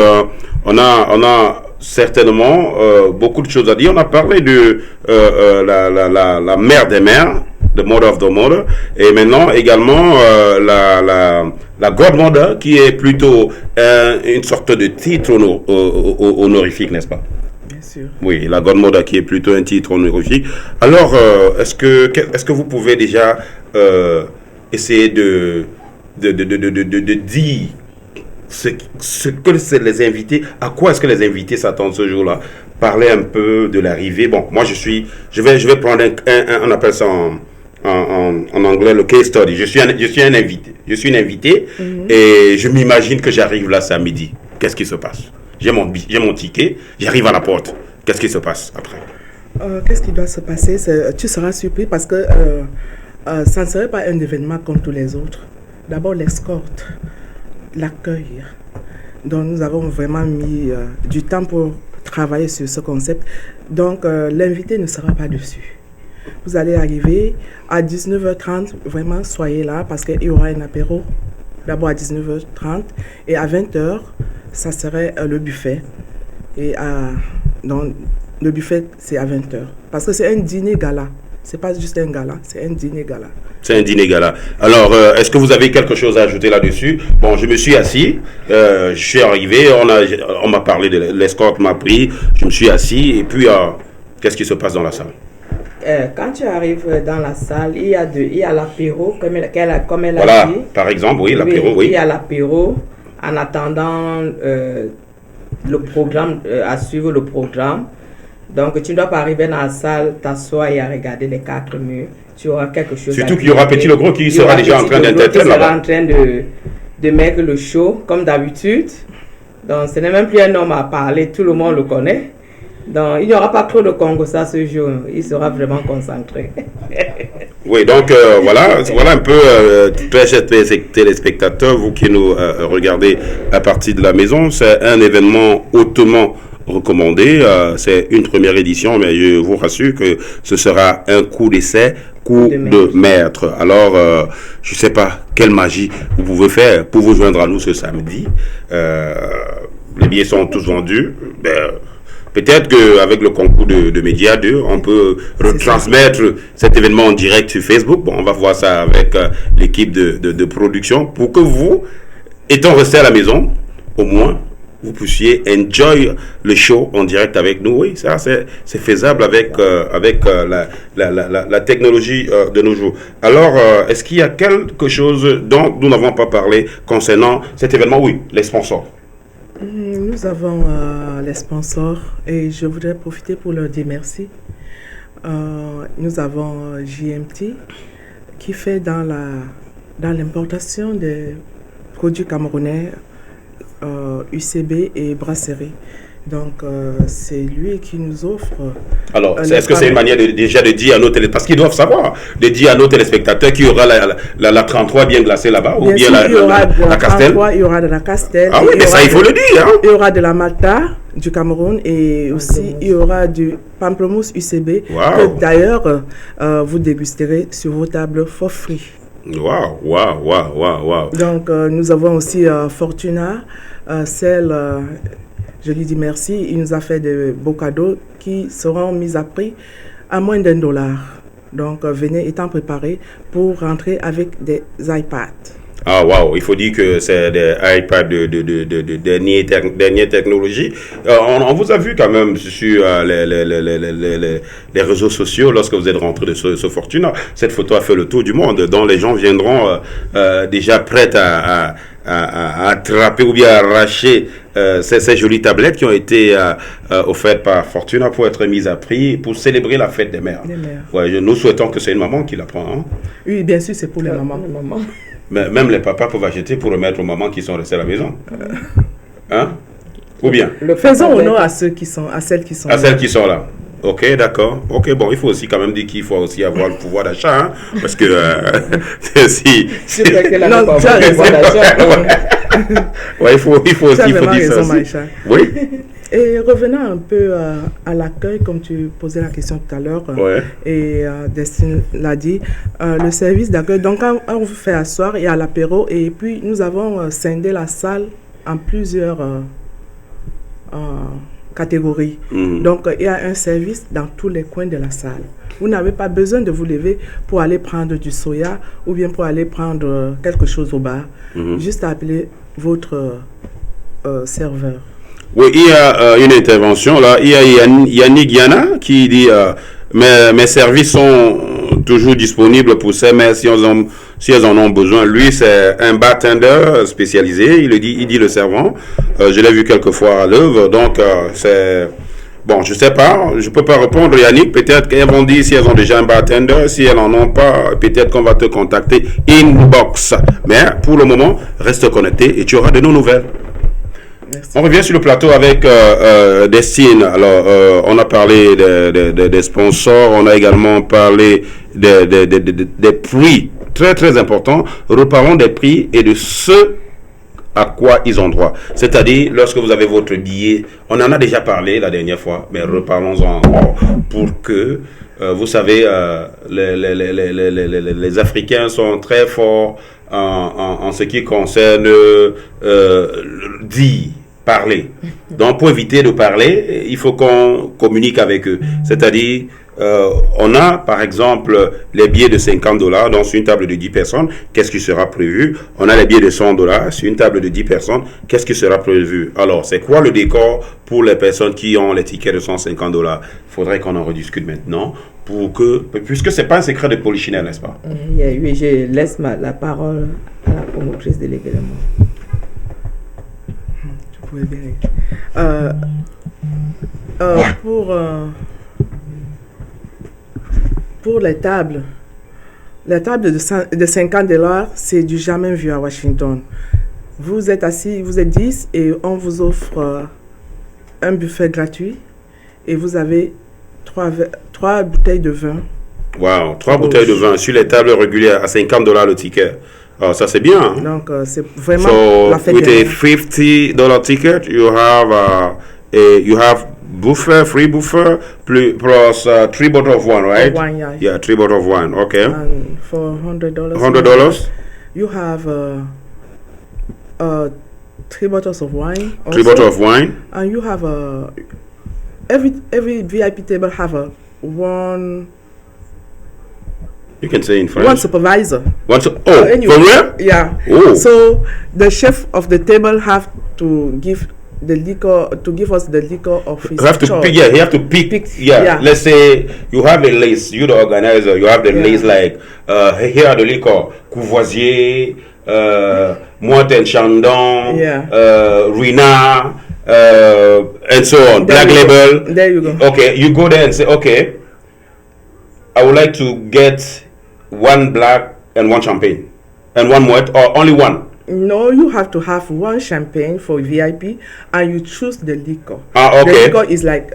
on a certainement beaucoup de choses à dire. On a parlé de la mère des mères, the mother of the mother, et maintenant également la godmother, qui est plutôt une sorte de titre honorifique, n'est-ce pas? Oui, la godmother qui est plutôt un titre honorifique. Alors, est-ce que vous pouvez déjà essayer de dire ce que les invités, à quoi est-ce que les invités s'attendent ce jour-là? Parler un peu de l'arrivée. Bon, moi je vais prendre on appelle ça en anglais le case study. Je suis un invité. Je suis une invitée et je m'imagine que j'arrive là samedi. Qu'est-ce qui se passe? J'ai mon ticket, j'arrive à la porte. Qu'est-ce qui se passe après? Qu'est-ce qui doit se passer? Tu seras surpris parce que ça ne serait pas un événement comme tous les autres. D'abord l'escorte, l'accueil. Donc nous avons vraiment mis du temps pour travailler sur ce concept. Donc l'invité ne sera pas dessus. Vous allez arriver à 19h30, vraiment soyez là parce qu'il y aura un apéro. D'abord à 19h30 et à 20h, ça serait le buffet. Et donc, le buffet, c'est à 20h. Parce que c'est un dîner gala. C'est pas juste un gala, c'est un dîner gala. C'est un dîner gala. Alors, est-ce que vous avez quelque chose à ajouter là-dessus? Bon, je me suis assis, je suis arrivé, on m'a parlé de l'escorte, m'a pris, je me suis assis, et puis, qu'est-ce qui se passe dans la salle? Quand tu arrives dans la salle, il y a l'apéro, comme elle a voilà, dit. Par exemple, oui, l'apéro, oui. Il y a l'apéro en attendant le programme, à suivre le programme. Donc, tu ne dois pas arriver dans la salle, t'asseoir et à regarder les 4 murs. Tu auras quelque chose Surtout qu'il y aura Petit Legros qui sera déjà en train d'interpréter là-bas. Il sera en train de mettre le show, comme d'habitude. Donc, ce n'est même plus un homme à parler, tout le monde le connaît. Donc, il n'y aura pas trop de Congossa ce jour. Il sera vraiment concentré. Oui, donc voilà un peu, très chers téléspectateurs, vous qui nous regardez à partir de la maison, c'est un événement hautement recommandé. C'est une première édition, mais je vous rassure que ce sera un coup d'essai, coup de maître. Alors, je ne sais pas quelle magie vous pouvez faire pour vous joindre à nous ce samedi. Les billets sont tous vendus. Peut-être qu'avec le concours de Média 2, on peut retransmettre cet événement en direct sur Facebook. Bon, on va voir ça avec l'équipe de production pour que vous, étant restés à la maison, au moins, vous puissiez enjoy le show en direct avec nous. Oui, ça, c'est faisable avec la technologie de nos jours. Alors, est-ce qu'il y a quelque chose dont nous n'avons pas parlé concernant cet événement? Oui, les sponsors. Nous avons les sponsors et je voudrais profiter pour leur dire merci. Nous avons JMT qui fait dans l'importation des produits camerounais, UCB et brasserie. Donc, c'est lui qui nous offre... Alors, est-ce que c'est une manière déjà de dire à nos téléspectateurs, parce qu'ils doivent savoir, de dire à nos téléspectateurs qu'il y aura la 33 bien glacée là-bas, ou bien la Castel? Il y aura de la Castel. Ah oui, mais ça, il faut le dire. Hein? Il y aura de la Malta du Cameroun et aussi il y aura du pamplemousse UCB, que d'ailleurs, vous dégusterez sur vos tables for free. Wow. Donc, nous avons aussi Fortuna, celle... je lui dis merci. Il nous a fait de beaux cadeaux qui seront mis à prix à moins $1. Donc, venez étant préparés pour rentrer avec des iPads. Ah, wow, il faut dire que c'est des iPads de dernière technologie. On vous a vu quand même sur les réseaux sociaux lorsque vous êtes rentré de ce Fortuna. Cette photo a fait le tour du monde, dont les gens viendront déjà prêts à attraper ou bien à arracher ces jolies tablettes qui ont été offertes par Fortuna pour être mises à prix pour célébrer la fête des mères. Ouais, nous souhaitons que c'est une maman qui la prend. Hein? Oui, bien sûr, c'est pour les mamans. Mais même les papas peuvent acheter pour remettre aux mamans qui sont restées à la maison. Hein? Ou bien? Faisons honneur à celles qui sont là. Celles qui sont là. Ok, d'accord. Ok, bon, il faut aussi quand même dire qu'il faut aussi avoir le pouvoir d'achat, hein, parce que si... C'est vrai qu'elle n'a pas le pouvoir d'achat. Ouais, il faut aussi dire ça aussi. Oui. Et revenant un peu à l'accueil, comme tu posais la question tout à l'heure, et Destiny l'a dit, le service d'accueil, donc quand on vous fait asseoir, il y a l'apéro, et puis nous avons scindé la salle en plusieurs catégories. Donc il y a un service dans tous les coins de la salle. Vous n'avez pas besoin de vous lever pour aller prendre du soya ou bien pour aller prendre quelque chose au bar. Juste appeler votre serveur. Oui, il y a une intervention là. Il y a Yannick Yana qui dit mes services sont toujours disponibles pour ces mères si elles en ont besoin. Lui, c'est un bartender spécialisé. Il dit le servant. Je l'ai vu quelques fois à l'œuvre. Donc, c'est... Bon, je sais pas. Je peux pas répondre, Yannick. Peut-être qu'elles vont dire si elles ont déjà un bartender. Si elles en ont pas, peut-être qu'on va te contacter inbox. Mais pour le moment, reste connecté et tu auras de nos nouvelles. Merci. On revient sur le plateau avec Destine. Alors, on a parlé des sponsors, on a également parlé des prix très très importants. Reparlons des prix et de ce à quoi ils ont droit. C'est-à-dire, lorsque vous avez votre billet, on en a déjà parlé la dernière fois, mais reparlons-en encore pour que, vous savez, les Africains sont très forts en ce qui concerne parler. Donc, pour éviter de parler, il faut qu'on communique avec eux. C'est-à-dire, on a, par exemple, les billets de $50, donc sur une table de 10 personnes, qu'est-ce qui sera prévu? On a les billets de $100 sur une table de 10 personnes, qu'est-ce qui sera prévu? Alors, c'est quoi le décor pour les personnes qui ont les tickets de $150? Il faudrait qu'on en rediscute maintenant, puisque c'est pas un secret de polichinelle, n'est-ce pas? Oui, je laisse la parole à la promotrice déléguée. Pour les tables de $50, c'est du jamais vu à Washington. Vous êtes assis, vous êtes 10 et on vous offre un buffet gratuit et vous avez 3 bouteilles de vin. Wow, 3 bouteilles de vin sur les tables régulières à $50 le ticket. Oh, ça c'est bien. Hein? Donc c'est vraiment la fête. With a $50 ticket, you have buffet, free buffet, plus 3 bottles of wine, right? Wine, yeah. Yeah, 3 bottles of wine. Okay. And for $100. $100. You have 3 bottles of wine. 3 bottles of wine. And you have every VIP table have one. You can say in French. One supervisor. Anyway, for real? Yeah. Oh. So the chef of the table have to give the liquor, to give us the liquor of his choice. You have to pick. Yeah. Let's say you have a list. You're the organizer. You have the list like here are the liquor: Courvoisier, Moët & Chandon, Ruinart, and so on. Black Label. There you go. Okay, you go there and say, okay, I would like to get 1 black and 1 champagne and 1 Moët, or only 1. No, you have to have 1 champagne for VIP, and you choose the liquor. Okay. The liquor is like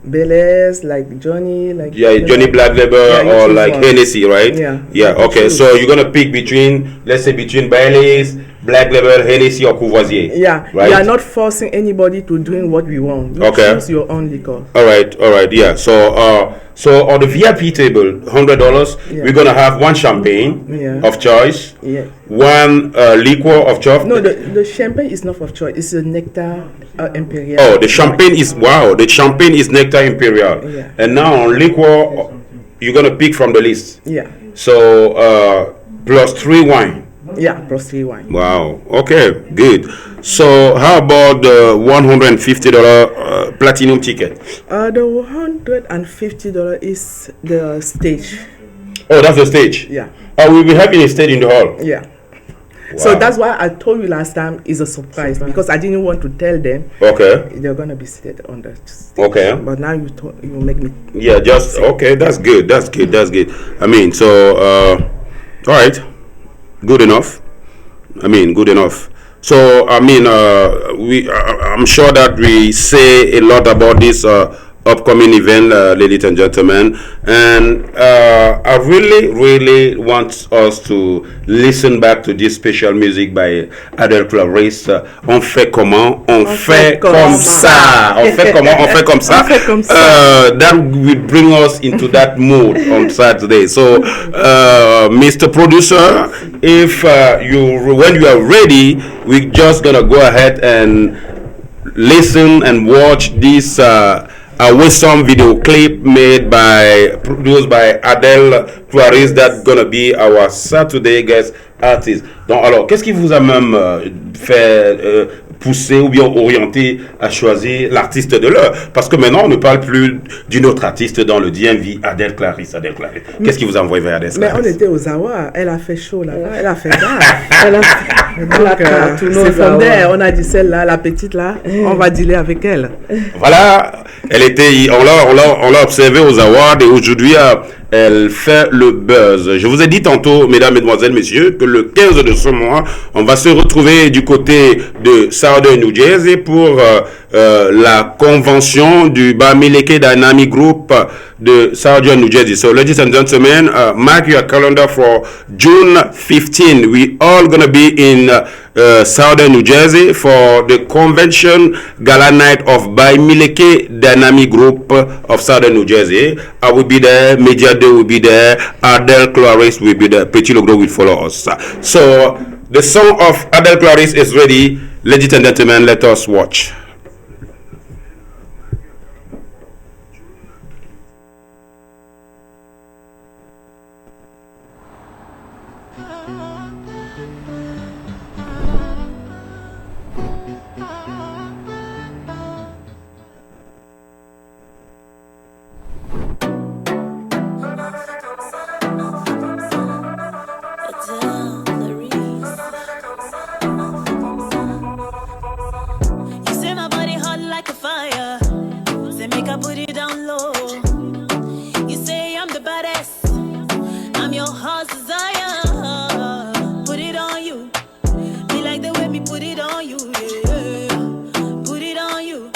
Belair's, like Johnny, like Johnny Black Label, or like Hennessy, right? Yeah. Okay, so you're gonna pick between, let's say, between Baileys, Black Label, Hennessy, or Courvoisier. Yeah, right? We are not forcing anybody to drink what we want. You choose your own liquor. All right. Yeah. So on the VIP table, $100, we're gonna have 1 champagne of choice, 1 liquor of choice. No, the champagne is not of choice. It's a Nectar Imperial. Oh, the champagne is Nectar Imperial. Yeah. And now on liquor, you're gonna pick from the list. Yeah. So plus 3 wine. Yeah, plus 3 wine. Wow. Okay, good. So how about the $150 platinum ticket? The $150 is the stage. Oh, that's the stage. Yeah. Oh, we'll be having a stage in the hall. Yeah. Wow. So that's why I told you last time it's a surprise because I didn't want to tell them Okay. they're gonna be seated on the stage. Okay. But now you make me. Yeah, just okay. That's good. That's good. That's good. I mean, so all right, good enough. I mean, good enough. So I mean, I'm sure that we say a lot about this upcoming event, ladies and gentlemen, and I really want us to listen back to this special music by Adele Clarisse. On fait comment? On fait comme ça. On fait comment? On fait comme ça. On fait comme ça. That will bring us into that mood on Saturday. So, Mr. Producer, if when you are ready, we're just gonna go ahead and listen and watch this Wesome video clip produced by Adele Clarisse, that's gonna be our Saturday guest artist. Donc, alors, qu'est-ce qui vous a même fait pousser ou bien orienter à choisir l'artiste de l'heure? Parce que maintenant, on ne parle plus d'une autre artiste dans le DMV, Adele Clarisse. Qu'est-ce qui vous a envoyé vers Adele Clarisse? Mais on était aux Zawa, elle a fait chaud là-bas, elle a fait d'art. tous nos C'est Zawa. fondé, on a dit celle-là, la petite là, on va dealer avec elle. Voilà, on l'a observé aux awards et aujourd'hui, elle fait le buzz. Je vous ai dit tantôt, mesdames, mesdemoiselles, messieurs, que le 15 de ce mois, on va se retrouver du côté de Southern New Jersey pour la convention du Bamileke Dynamic Group de Southern New Jersey. So, ladies and gentlemen, mark your calendar for June 15. We all gonna be in Southern New Jersey for the convention gala night of Bamileke Dynamic Group of Southern New Jersey. I will be there. Media Day will be there. Adele Clarisse will be there. Petit Logro will follow us. So, the song of Adele Clarisse is ready. Ladies and gentlemen, let us watch. You say my body hot like a fire. Say make I put it down low. You say I'm the baddest. I'm your heart's desire. Put it on you. Me like the way me put it on you. Yeah. Put it on you.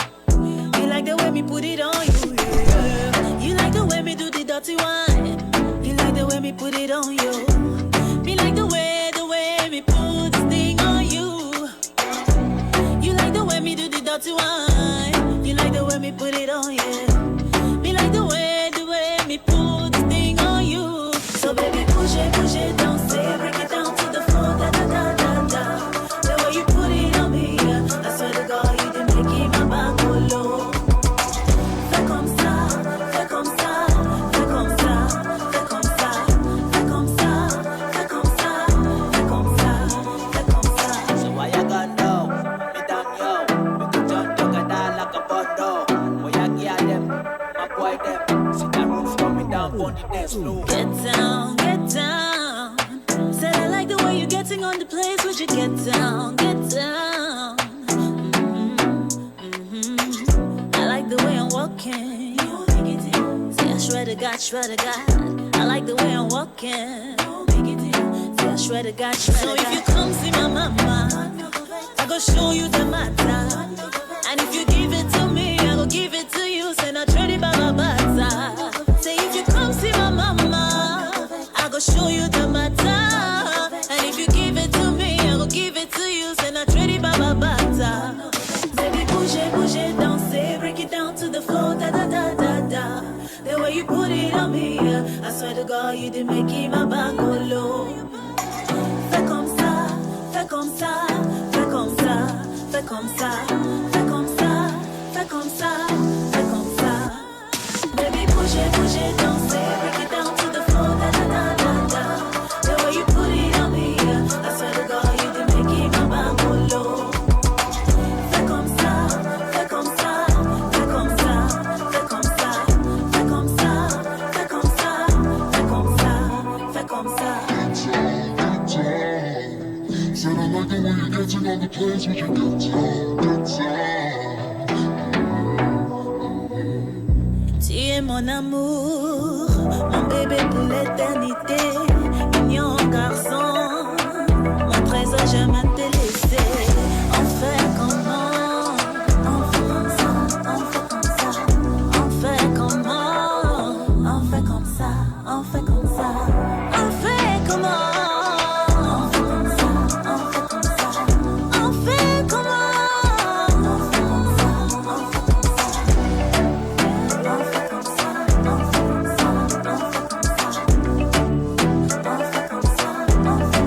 You like the way me put it on you. Yeah. You like the way me do the dirty wine. You like the way me put it on you. Me like the way me put this thing on you. You like the way me do the dirty wine. You like the way me put it on, yeah. Me like the way me put this thing on you. So baby, push it, don't say, break it down to the floor, da da da da da. The way you put it on me, yeah. I swear to God, you didn't make it my back go low. Fais comme ça, fais comme ça, fais comme ça, fais comme ça, fais comme ça, fais comme ça, fais comme ça, fais comme ça. So why you gone now? Me done yo. Me could just talk a down like a bundle. Boy, I get them, my boy them. See that roof coming down on the dance floor. Get down, get down. Said I like the way you're getting on the place. Would you get down, get down? I like the way I'm walking. Say I swear to God. I like the way I'm walking. Say I swear to God. So if you come see my mama, I go show you the matter. And if you give it to me, I go give it to you. Say not ready by my bata. Say if you come see my mama, I go show you the matter. And if you give it to me, I go give it to you. Say not ready by my bata. Baby, push it, don't say, break it down to the floor, da da da da da. The way you put it on me, yeah. I swear to God, you didn't make it my back go low. Fais comme ça, fais comme ça, fais comme ça, fais comme ça, fais comme ça, fais comme ça, fais comme ça. Baby, push it, don't say, break it down. Tu es mon amour, mon bébé pour l'éternité, mignon garçon, mon trésor, j'aime te laisser. On fait comment? On fait comme ça, on fait comme ça. On fait comment? On fait comme ça, on fait comme ça. On fait comment? On fait comme ça, on fait comme ça. On fait comment? On fait comme ça, on fait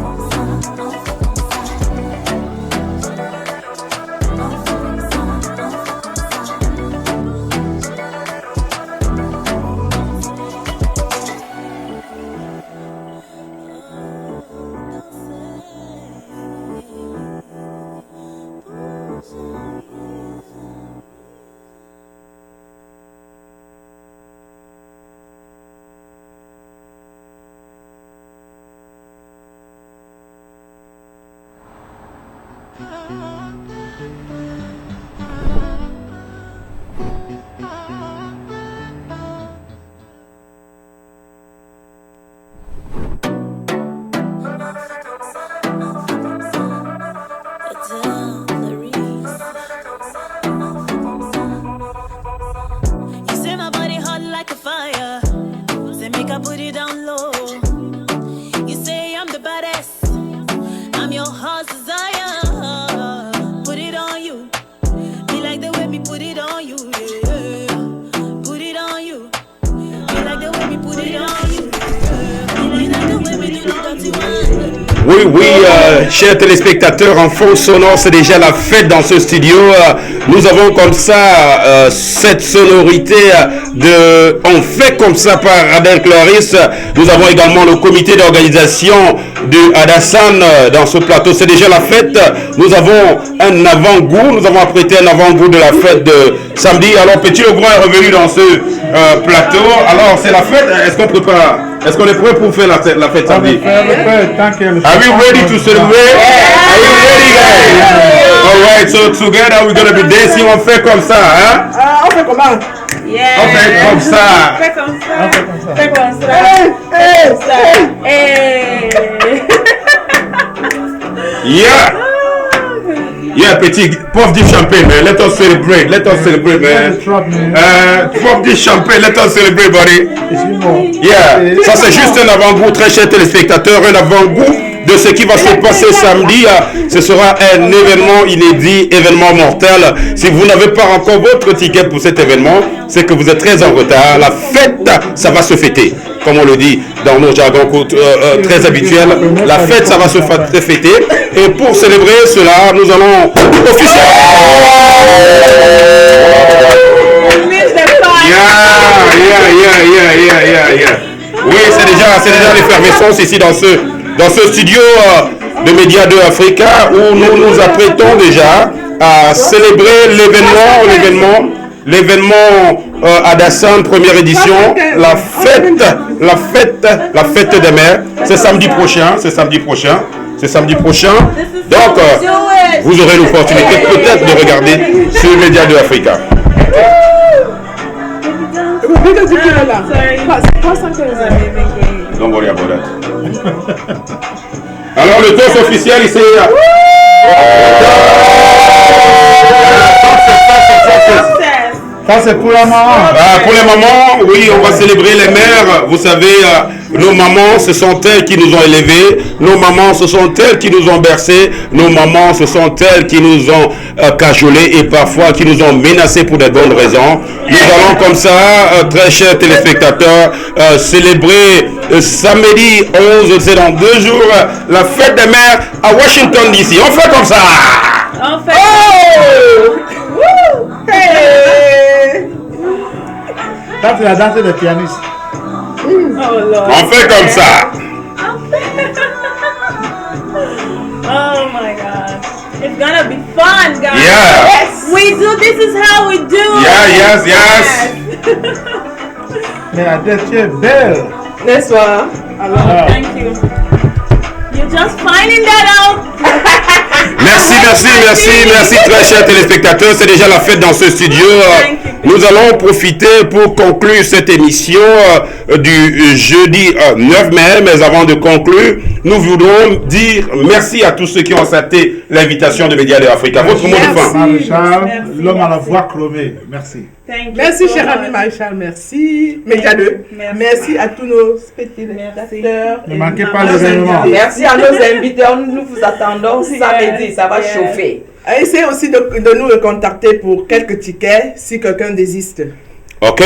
comme ça. You say my body hot like a fire. Say make I put it down low. You say I'm the baddest. I'm your heart's desire. Put it on you. Me like the way me put it on you. Yeah. Put it on you. Me like the way me put it on you. Me like the way me do the dirty one. Oui, chers téléspectateurs, en fond sonore, c'est déjà la fête dans ce studio. Nous avons comme ça cette sonorité de On fait comme ça par Adèle Clarisse. Nous avons également le comité d'organisation de Adassan dans ce plateau. C'est déjà la fête. Nous avons un avant-goût. Nous avons apprêté un avant-goût de la fête de samedi. Alors, Petit Legrand est revenu dans ce plateau. Alors, c'est la fête. Est-ce qu'on est prêt pour faire la fête samedi? Are we ready to celebrate? Are you ready, guys? Alright, so together we're gonna be dancing. On fait comme ça, hein? On fait comment? Yeah. On fait comme ça. Fais comme ça. Fais comme ça. Fais comme ça. Hey. Yeah. Yeah, Petit, pop this champagne, man. Let us celebrate. Let us celebrate, man. Pop this champagne. Let us celebrate, buddy. Yeah. Ça, c'est juste un avant-goût, très chers téléspectateurs, un avant-goût de ce qui va se passer samedi. Ce sera un événement inédit, événement mortel. Si vous n'avez pas encore votre ticket pour cet événement, c'est que vous êtes très en retard. La fête, ça va se fêter. Comme on le dit dans nos jargons très habituels, la fête, ça va se fêter. Et pour célébrer cela, nous allons officiellement... Yeah. Oui, c'est déjà l'effervescence ici dans ce studio de Média 2 Africa où nous nous apprêtons déjà à célébrer l'événement Adassan première édition, la fête des mères. C'est samedi prochain. Donc, vous aurez l'opportunité peut-être de regarder sur Média 2 Africa. Don't worry about that. Alors le toast officiel ici. Ça c'est pour la maman. Pour les mamans, oui, on va célébrer les mères. Vous savez, nos mamans, ce sont elles qui nous ont élevés. Nos mamans, ce sont elles qui nous ont bercés. Nos mamans, ce sont elles qui nous ont cajolés et parfois qui nous ont menacés pour des bonnes raisons. Nous allons comme ça, très chers téléspectateurs, célébrer samedi 11, c'est dans 2 jours, la fête des mères à Washington DC. On fait comme ça. On fait. Ça c'est la danse des pianistes. On fait comme ça. Oh my God. It's gonna be fun, guys. Yeah. Yes. We do. This is how we do. Yes. Mais Adèle, tu es belle. N'est-ce pas? Thank you. You just finding that out. Merci, très chers téléspectateurs. C'est déjà la fête dans ce studio. Nous allons profiter pour conclure cette émission du jeudi 9 mai. Mais avant de conclure, nous voudrons dire merci à tous ceux qui ont accepté l'invitation de Média de Africa. Votre mot de fin. Maréchal, l'homme à la voix chromée. Merci. Merci, cher ami Maréchal. Merci. Média 2. Merci à tous nos spectateurs. Ne manquez pas l'événement. Merci à nos invités. Nous vous attendons samedi. Ça va chauffer. Essayez aussi de nous contacter pour quelques tickets si quelqu'un désiste. Ok.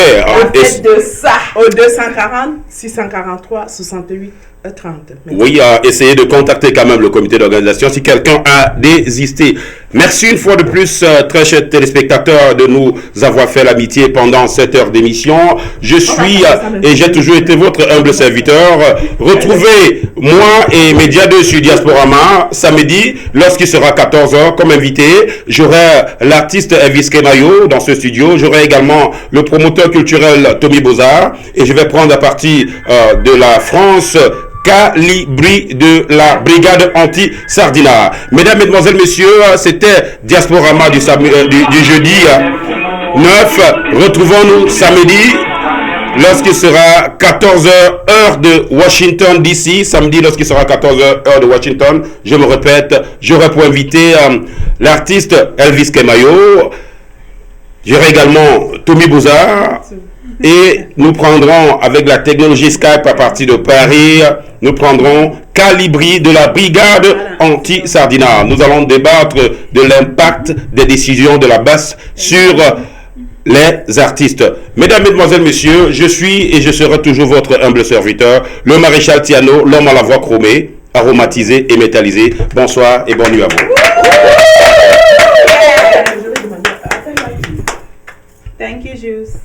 De ça. Au 240 643 68 30. Oui, essayez de contacter quand même le comité d'organisation si quelqu'un a désisté. Merci une fois de plus, très chers téléspectateurs, de nous avoir fait l'amitié pendant cette heure d'émission. Je suis et j'ai toujours été votre humble serviteur. Retrouvez moi et Média 2 sur Diasporama samedi lorsqu'il sera 14h comme invité. J'aurai l'artiste Elvis Kemayo dans ce studio. J'aurai également le promoteur culturel Tommy Bozard et je vais prendre à partir de la France Calibri de la brigade anti-Sardina. Mesdames, Mesdemoiselles, Messieurs, c'était Diasporama du jeudi 9. Retrouvons-nous samedi lorsqu'il sera 14h heure de Washington DC. Samedi lorsqu'il sera 14h heure de Washington. Je me répète, j'aurai pour inviter l'artiste Elvis Kemayo. J'aurai également Tommy Bozard. Et nous prendrons, avec la technologie Skype à partir de Paris, nous prendrons Calibri de la brigade anti-Sardina. Nous allons débattre de l'impact des décisions de la basse sur les artistes. Mesdames, Mesdemoiselles, Messieurs, je suis et je serai toujours votre humble serviteur, le maréchal Tiano, l'homme à la voix chromée, aromatisé et métallisé. Bonsoir et bonne nuit à vous. Thank you, Juice.